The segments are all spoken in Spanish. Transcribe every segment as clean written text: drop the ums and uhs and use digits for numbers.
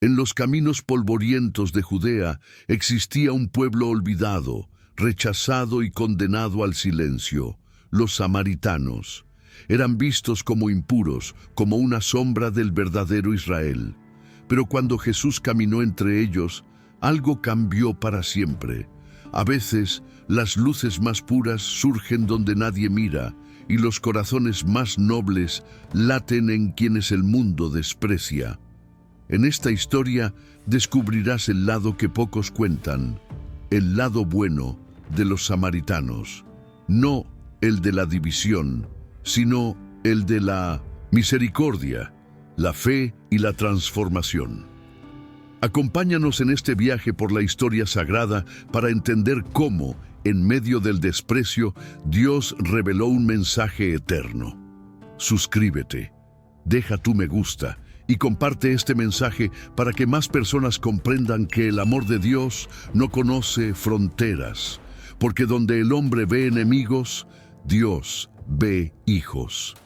En los caminos polvorientos de Judea existía un pueblo olvidado, rechazado y condenado al silencio, los samaritanos. Eran vistos como impuros, como una sombra del verdadero Israel. Pero cuando Jesús caminó entre ellos, algo cambió para siempre. A veces, las luces más puras surgen donde nadie mira, y los corazones más nobles laten en quienes el mundo desprecia. En esta historia descubrirás el lado que pocos cuentan, el lado bueno de los samaritanos, no el de la división, sino el de la misericordia, la fe y la transformación. Acompáñanos en este viaje por la historia sagrada para entender cómo, en medio del desprecio, Dios reveló un mensaje eterno. Suscríbete, deja tu me gusta y comparte este mensaje para que más personas comprendan que el amor de Dios no conoce fronteras, porque donde el hombre ve enemigos, Dios ve hijos.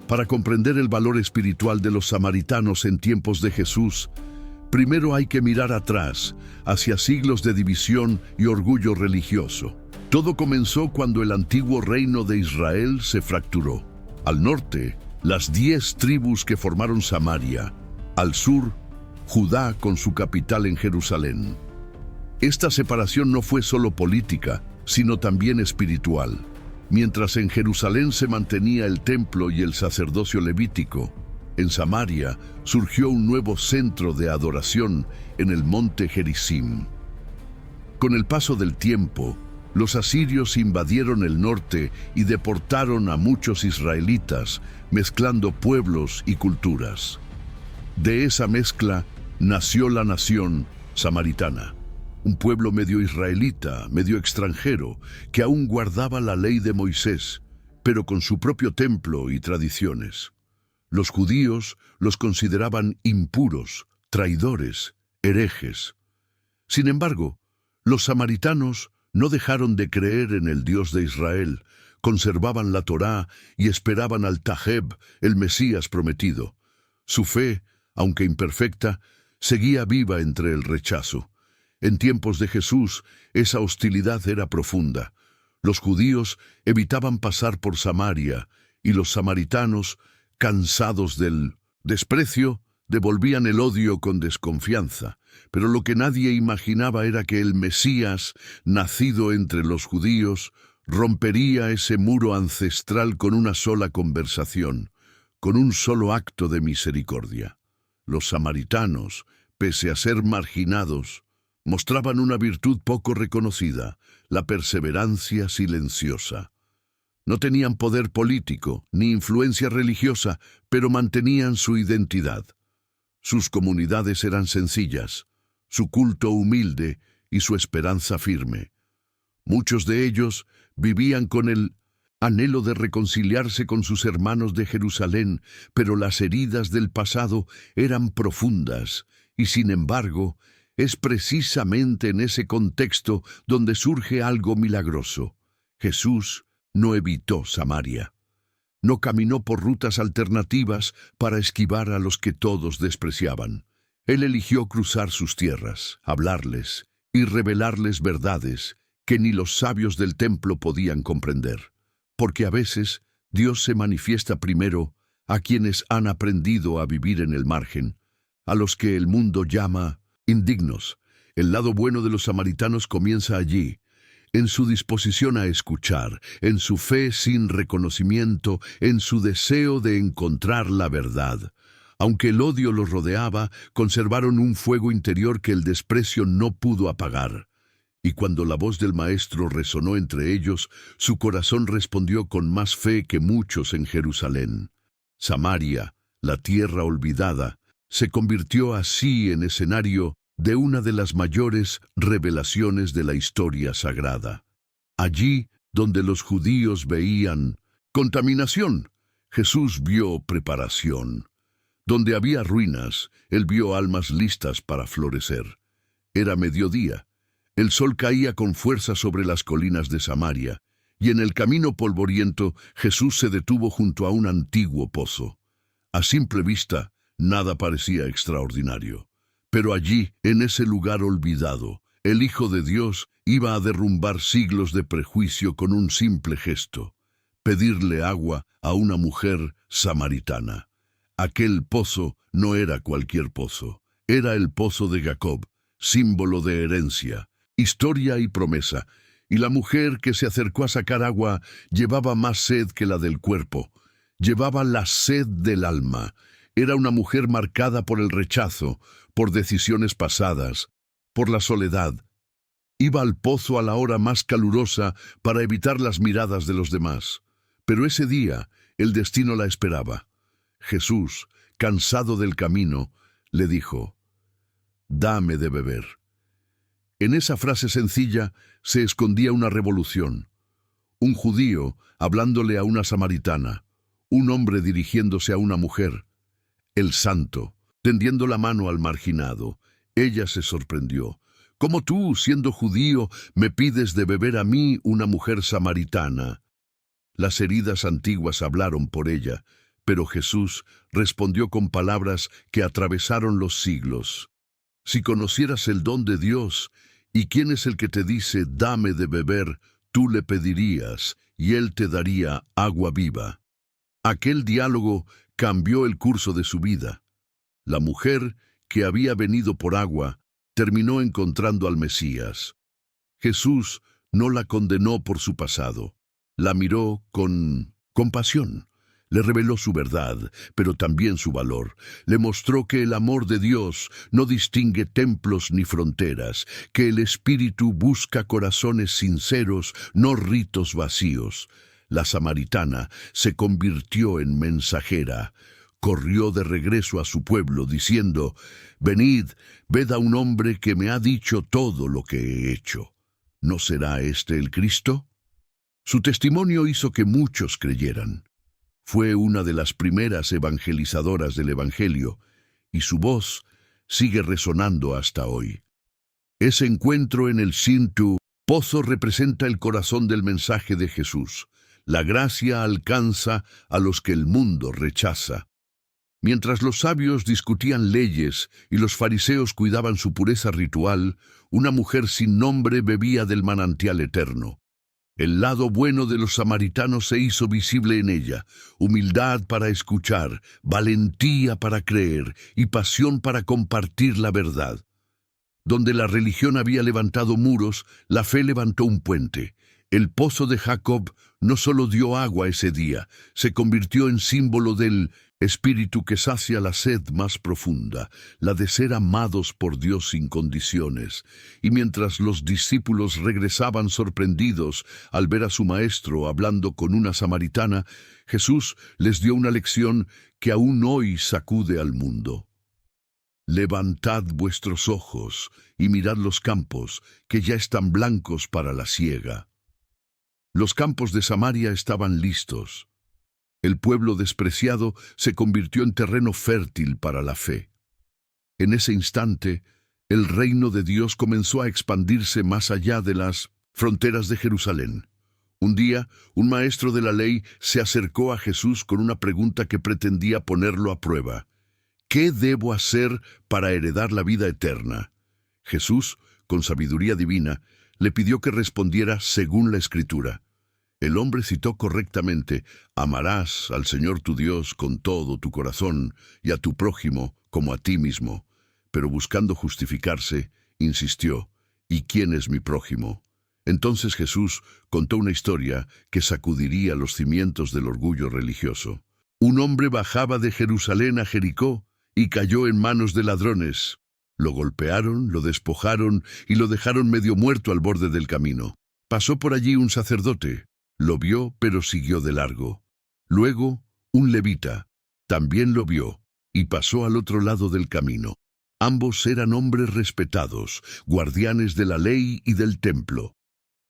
Para comprender el valor espiritual de los samaritanos en tiempos de Jesús, primero hay que mirar atrás, hacia siglos de división y orgullo religioso. Todo comenzó cuando el antiguo reino de Israel se fracturó. Al norte, las 10 tribus que formaron Samaria. Al sur, Judá con su capital en Jerusalén. Esta separación no fue solo política, sino también espiritual. Mientras en Jerusalén se mantenía el templo y el sacerdocio levítico, en Samaria surgió un nuevo centro de adoración en el monte Gerizim. Con el paso del tiempo, los asirios invadieron el norte y deportaron a muchos israelitas, mezclando pueblos y culturas. De esa mezcla nació la nación samaritana, un pueblo medio israelita, medio extranjero, que aún guardaba la ley de Moisés, pero con su propio templo y tradiciones. Los judíos los consideraban impuros, traidores, herejes. Sin embargo, los samaritanos no dejaron de creer en el Dios de Israel, conservaban la Torá y esperaban al Tajeb, el Mesías prometido. Su fe, aunque imperfecta, seguía viva entre el rechazo. En tiempos de Jesús, esa hostilidad era profunda. Los judíos evitaban pasar por Samaria y los samaritanos, cansados del desprecio, devolvían el odio con desconfianza. Pero lo que nadie imaginaba era que el Mesías, nacido entre los judíos, rompería ese muro ancestral con una sola conversación, con un solo acto de misericordia. Los samaritanos, pese a ser marginados, mostraban una virtud poco reconocida, la perseverancia silenciosa. No tenían poder político ni influencia religiosa, pero mantenían su identidad. Sus comunidades eran sencillas, su culto humilde y su esperanza firme. Muchos de ellos vivían con el anhelo de reconciliarse con sus hermanos de Jerusalén, pero las heridas del pasado eran profundas y, sin embargo, es precisamente en ese contexto donde surge algo milagroso. Jesús no evitó Samaria. No caminó por rutas alternativas para esquivar a los que todos despreciaban. Él eligió cruzar sus tierras, hablarles y revelarles verdades que ni los sabios del templo podían comprender. Porque a veces Dios se manifiesta primero a quienes han aprendido a vivir en el margen, a los que el mundo llama indignos. El lado bueno de los samaritanos comienza allí, en su disposición a escuchar, en su fe sin reconocimiento, en su deseo de encontrar la verdad. Aunque el odio los rodeaba, conservaron un fuego interior que el desprecio no pudo apagar. Y cuando la voz del Maestro resonó entre ellos, su corazón respondió con más fe que muchos en Jerusalén. Samaria, la tierra olvidada, se convirtió así en escenario de una de las mayores revelaciones de la historia sagrada. Allí, donde los judíos veían contaminación, Jesús vio preparación. Donde había ruinas, él vio almas listas para florecer. Era mediodía. El sol caía con fuerza sobre las colinas de Samaria, y en el camino polvoriento Jesús se detuvo junto a un antiguo pozo. A simple vista, nada parecía extraordinario. Pero allí, en ese lugar olvidado, el Hijo de Dios iba a derrumbar siglos de prejuicio con un simple gesto: pedirle agua a una mujer samaritana. Aquel pozo no era cualquier pozo, era el pozo de Jacob, símbolo de herencia, historia y promesa. Y la mujer que se acercó a sacar agua llevaba más sed que la del cuerpo, llevaba la sed del alma. Era una mujer marcada por el rechazo, por decisiones pasadas, por la soledad. Iba al pozo a la hora más calurosa para evitar las miradas de los demás. Pero ese día el destino la esperaba. Jesús, cansado del camino, le dijo: «Dame de beber». En esa frase sencilla se escondía una revolución. Un judío hablándole a una samaritana, un hombre dirigiéndose a una mujer. El santo, tendiendo la mano al marginado. Ella se sorprendió. «¿Cómo tú, siendo judío, me pides de beber a mí, una mujer samaritana?» Las heridas antiguas hablaron por ella, pero Jesús respondió con palabras que atravesaron los siglos. «Si conocieras el don de Dios, y quién es el que te dice, dame de beber, tú le pedirías, y él te daría agua viva». Aquel diálogo cambió el curso de su vida. La mujer, que había venido por agua, terminó encontrando al Mesías. Jesús no la condenó por su pasado. La miró con compasión. Le reveló su verdad, pero también su valor. Le mostró que el amor de Dios no distingue templos ni fronteras, que el Espíritu busca corazones sinceros, no ritos vacíos. La samaritana se convirtió en mensajera. Corrió de regreso a su pueblo, diciendo: «Venid, ved a un hombre que me ha dicho todo lo que he hecho. ¿No será este el Cristo?». Su testimonio hizo que muchos creyeran. Fue una de las primeras evangelizadoras del Evangelio, y su voz sigue resonando hasta hoy. Ese encuentro en el Sintu Pozo representa el corazón del mensaje de Jesús. La gracia alcanza a los que el mundo rechaza. Mientras los sabios discutían leyes y los fariseos cuidaban su pureza ritual, una mujer sin nombre bebía del manantial eterno. El lado bueno de los samaritanos se hizo visible en ella: humildad para escuchar, valentía para creer y pasión para compartir la verdad. Donde la religión había levantado muros, la fe levantó un puente. El pozo de Jacob no solo dio agua ese día, se convirtió en símbolo del espíritu que sacia la sed más profunda, la de ser amados por Dios sin condiciones. Y mientras los discípulos regresaban sorprendidos al ver a su maestro hablando con una samaritana, Jesús les dio una lección que aún hoy sacude al mundo. Levantad vuestros ojos y mirad los campos, que ya están blancos para la siega. Los campos de Samaria estaban listos. El pueblo despreciado se convirtió en terreno fértil para la fe. En ese instante, el reino de Dios comenzó a expandirse más allá de las fronteras de Jerusalén. Un día, un maestro de la ley se acercó a Jesús con una pregunta que pretendía ponerlo a prueba. ¿Qué debo hacer para heredar la vida eterna? Jesús, con sabiduría divina, le pidió que respondiera según la Escritura. El hombre citó correctamente: amarás al Señor tu Dios con todo tu corazón y a tu prójimo como a ti mismo. Pero buscando justificarse, insistió: ¿y quién es mi prójimo? Entonces Jesús contó una historia que sacudiría los cimientos del orgullo religioso. Un hombre bajaba de Jerusalén a Jericó y cayó en manos de ladrones. Lo golpearon, lo despojaron y lo dejaron medio muerto al borde del camino. Pasó por allí un sacerdote. Lo vio, pero siguió de largo. Luego, un levita también lo vio y pasó al otro lado del camino. Ambos eran hombres respetados, guardianes de la ley y del templo.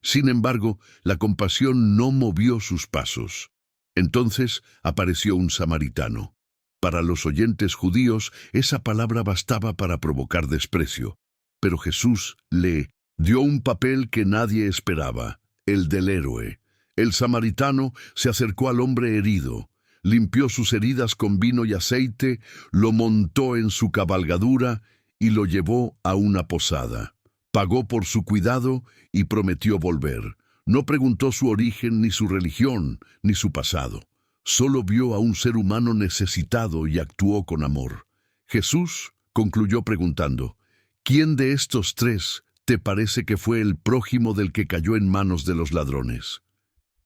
Sin embargo, la compasión no movió sus pasos. Entonces apareció un samaritano. Para los oyentes judíos, esa palabra bastaba para provocar desprecio. Pero Jesús le dio un papel que nadie esperaba: el del héroe. El samaritano se acercó al hombre herido, limpió sus heridas con vino y aceite, lo montó en su cabalgadura y lo llevó a una posada. Pagó por su cuidado y prometió volver. No preguntó su origen, ni su religión, ni su pasado. Solo vio a un ser humano necesitado y actuó con amor. Jesús concluyó preguntando: ¿quién de estos tres te parece que fue el prójimo del que cayó en manos de los ladrones?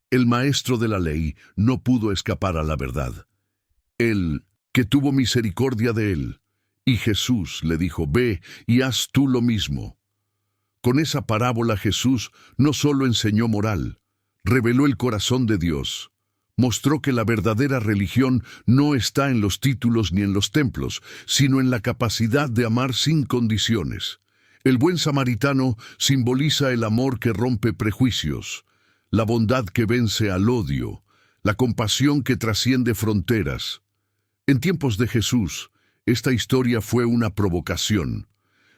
El maestro de la ley no pudo escapar a la verdad. Él, que tuvo misericordia de él. Y Jesús le dijo: ve y haz tú lo mismo. Con esa parábola Jesús no solo enseñó moral, reveló el corazón de Dios. Mostró que la verdadera religión no está en los títulos ni en los templos, sino en la capacidad de amar sin condiciones. El buen samaritano simboliza el amor que rompe prejuicios, la bondad que vence al odio, la compasión que trasciende fronteras. En tiempos de Jesús, esta historia fue una provocación.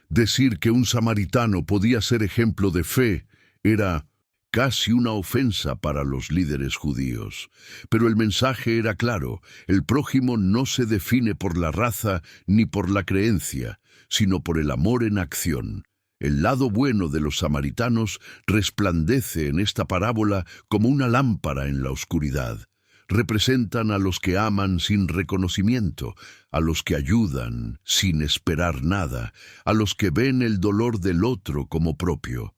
Decir que un samaritano podía ser ejemplo de fe era casi una ofensa para los líderes judíos. Pero el mensaje era claro: el prójimo no se define por la raza ni por la creencia, sino por el amor en acción. El lado bueno de los samaritanos resplandece en esta parábola como una lámpara en la oscuridad. Representan a los que aman sin reconocimiento, a los que ayudan sin esperar nada, a los que ven el dolor del otro como propio.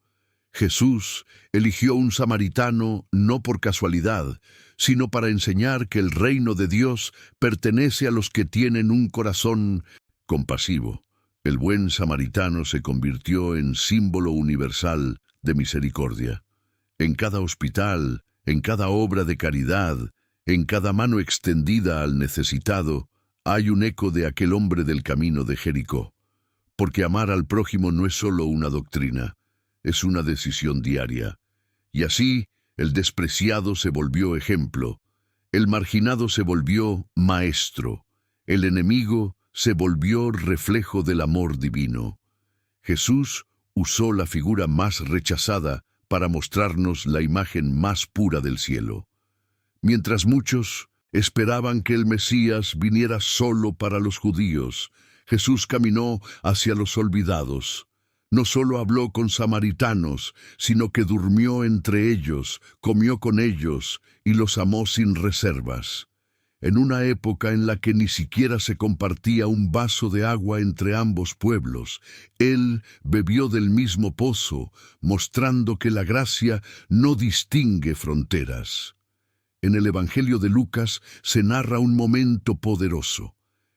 Jesús eligió un samaritano no por casualidad, sino para enseñar que el reino de Dios pertenece a los que tienen un corazón compasivo. El buen samaritano se convirtió en símbolo universal de misericordia. En cada hospital, en cada obra de caridad, en cada mano extendida al necesitado, hay un eco de aquel hombre del camino de Jericó. Porque amar al prójimo no es solo una doctrina, es una decisión diaria. Y así, el despreciado se volvió ejemplo, el marginado se volvió maestro, el enemigo se volvió reflejo del amor divino. Jesús usó la figura más rechazada para mostrarnos la imagen más pura del cielo. Mientras muchos esperaban que el Mesías viniera solo para los judíos, Jesús caminó hacia los olvidados. No solo habló con samaritanos, sino que durmió entre ellos, comió con ellos y los amó sin reservas. En una época en la que ni siquiera se compartía un vaso de agua entre ambos pueblos, Él bebió del mismo pozo, mostrando que la gracia no distingue fronteras. En el Evangelio de Lucas se narra un momento poderoso.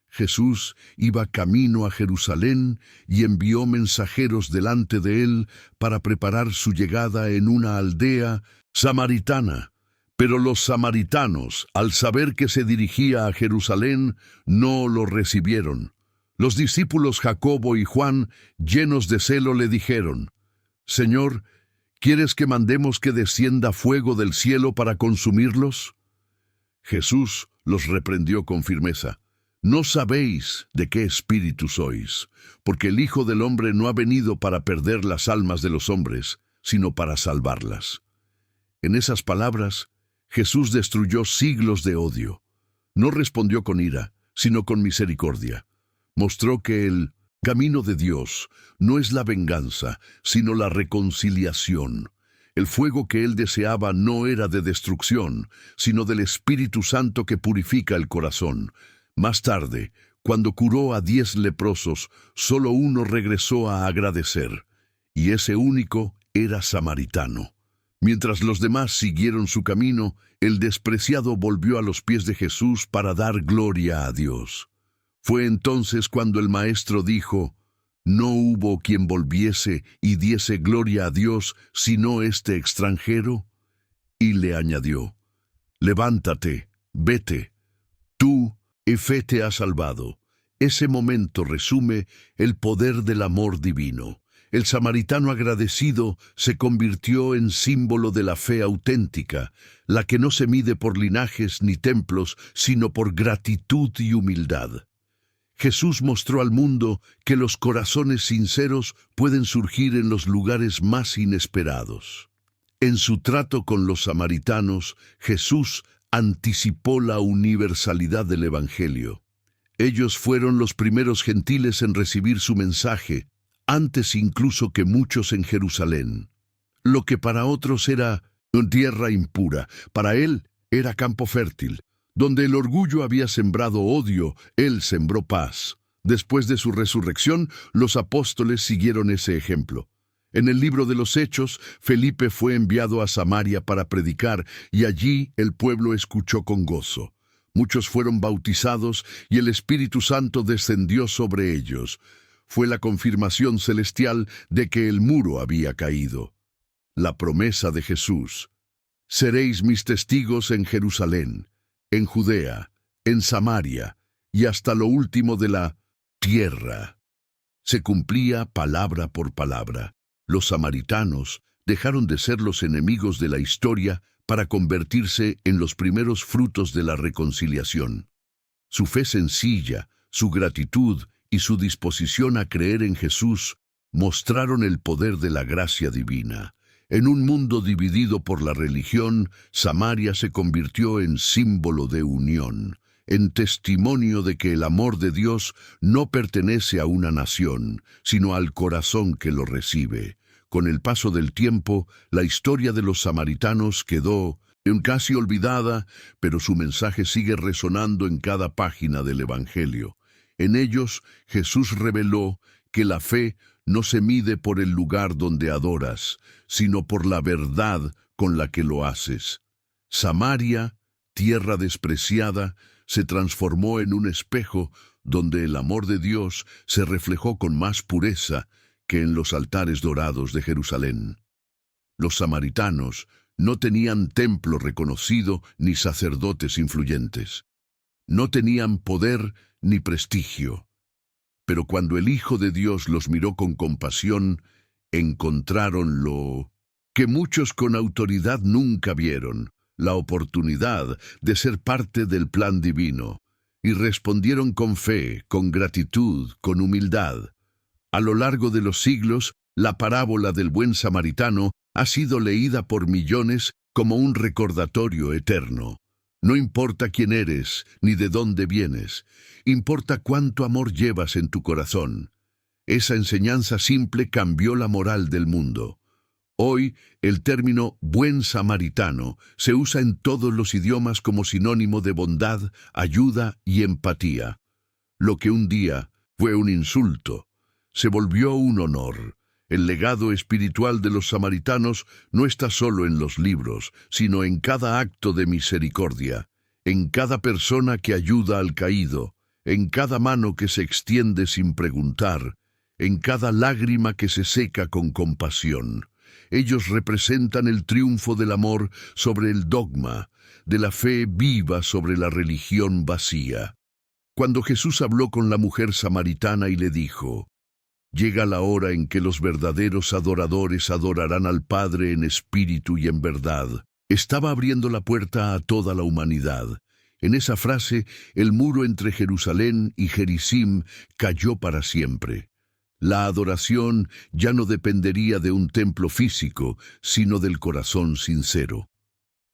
Jesús iba camino a Jerusalén y envió mensajeros delante de él para preparar su llegada en una aldea samaritana. Pero los samaritanos, al saber que se dirigía a Jerusalén, no lo recibieron. Los discípulos Jacobo y Juan, llenos de celo, le dijeron: «Señor, ¿quieres que mandemos que descienda fuego del cielo para consumirlos?». Jesús los reprendió con firmeza: «No sabéis de qué espíritu sois, porque el Hijo del Hombre no ha venido para perder las almas de los hombres, sino para salvarlas». En esas palabras, Jesús destruyó siglos de odio. No respondió con ira, sino con misericordia. Mostró que el camino de Dios no es la venganza, sino la reconciliación. El fuego que él deseaba no era de destrucción, sino del Espíritu Santo que purifica el corazón. Más tarde, cuando curó a 10 leprosos, solo uno regresó a agradecer, y ese único era samaritano. Mientras los demás siguieron su camino, el despreciado volvió a los pies de Jesús para dar gloria a Dios. Fue entonces cuando el Maestro dijo: «No hubo quien volviese y diese gloria a Dios, sino este extranjero». Y le añadió: «Levántate, vete. Tu fe te ha salvado». Ese momento resume el poder del amor divino. El samaritano agradecido se convirtió en símbolo de la fe auténtica, la que no se mide por linajes ni templos, sino por gratitud y humildad. Jesús mostró al mundo que los corazones sinceros pueden surgir en los lugares más inesperados. En su trato con los samaritanos, Jesús anticipó la universalidad del Evangelio. Ellos fueron los primeros gentiles en recibir su mensaje, antes incluso que muchos en Jerusalén. Lo que para otros era una tierra impura, para él era campo fértil. Donde el orgullo había sembrado odio, él sembró paz. Después de su resurrección, los apóstoles siguieron ese ejemplo. En el libro de los Hechos, Felipe fue enviado a Samaria para predicar, y allí el pueblo escuchó con gozo. Muchos fueron bautizados, y el Espíritu Santo descendió sobre ellos. Fue la confirmación celestial de que el muro había caído. La promesa de Jesús: seréis mis testigos en Jerusalén, en Judea, en Samaria, y hasta lo último de la tierra. Se cumplía palabra por palabra. Los samaritanos dejaron de ser los enemigos de la historia para convertirse en los primeros frutos de la reconciliación. Su fe sencilla, su gratitud y su disposición a creer en Jesús mostraron el poder de la gracia divina. En un mundo dividido por la religión, Samaria se convirtió en símbolo de unión, en testimonio de que el amor de Dios no pertenece a una nación, sino al corazón que lo recibe. Con el paso del tiempo, la historia de los samaritanos quedó casi olvidada, pero su mensaje sigue resonando en cada página del Evangelio. En ellos, Jesús reveló que la fe no se mide por el lugar donde adoras, sino por la verdad con la que lo haces. Samaria, tierra despreciada, se transformó en un espejo donde el amor de Dios se reflejó con más pureza que en los altares dorados de Jerusalén. Los samaritanos no tenían templo reconocido ni sacerdotes influyentes. No tenían poder ni prestigio. Pero cuando el Hijo de Dios los miró con compasión, encontraron lo que muchos con autoridad nunca vieron: la oportunidad de ser parte del plan divino, y respondieron con fe, con gratitud, con humildad. A lo largo de los siglos, la parábola del buen samaritano ha sido leída por millones como un recordatorio eterno. No importa quién eres, ni de dónde vienes, importa cuánto amor llevas en tu corazón. Esa enseñanza simple cambió la moral del mundo. Hoy, el término buen samaritano se usa en todos los idiomas como sinónimo de bondad, ayuda y empatía. Lo que un día fue un insulto, se volvió un honor. El legado espiritual de los samaritanos no está solo en los libros, sino en cada acto de misericordia, en cada persona que ayuda al caído, en cada mano que se extiende sin preguntar, en cada lágrima que se seca con compasión. Ellos representan el triunfo del amor sobre el dogma, de la fe viva sobre la religión vacía. Cuando Jesús habló con la mujer samaritana y le dijo: llega la hora en que los verdaderos adoradores adorarán al Padre en espíritu y en verdad, estaba abriendo la puerta a toda la humanidad. En esa frase, el muro entre Jerusalén y Gerizim cayó para siempre. La adoración ya no dependería de un templo físico, sino del corazón sincero.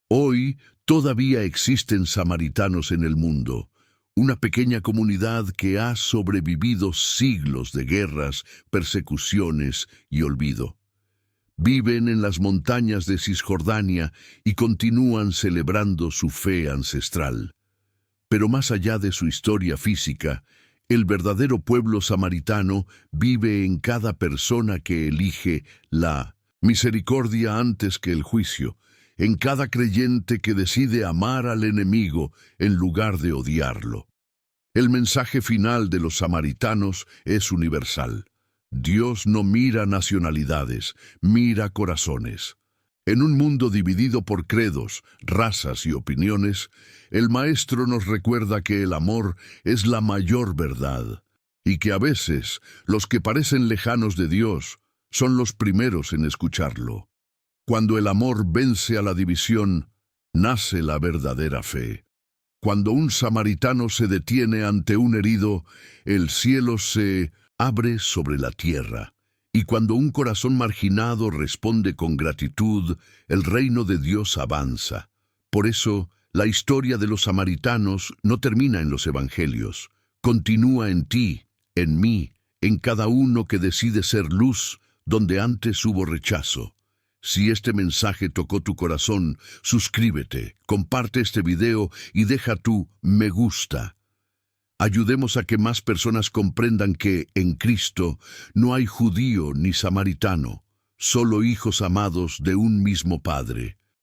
Hoy todavía existen samaritanos en el mundo, una pequeña comunidad que ha sobrevivido siglos de guerras, persecuciones y olvido. Viven en las montañas de Cisjordania y continúan celebrando su fe ancestral. Pero más allá de su historia física, el verdadero pueblo samaritano vive en cada persona que elige la misericordia antes que el juicio, en cada creyente que decide amar al enemigo en lugar de odiarlo. El mensaje final de los samaritanos es universal. Dios no mira nacionalidades, mira corazones. En un mundo dividido por credos, razas y opiniones, el Maestro nos recuerda que el amor es la mayor verdad, y que a veces los que parecen lejanos de Dios son los primeros en escucharlo. Cuando el amor vence a la división, nace la verdadera fe. Cuando un samaritano se detiene ante un herido, el cielo se abre sobre la tierra. Y cuando un corazón marginado responde con gratitud, el reino de Dios avanza. Por eso, la historia de los samaritanos no termina en los evangelios. continúa en ti, en mí, en cada uno que decide ser luz donde antes hubo rechazo. Si este mensaje tocó tu corazón, suscríbete, comparte este video y deja tu me gusta. Ayudemos a que más personas comprendan que en Cristo no hay judío ni samaritano, solo hijos amados de un mismo Padre.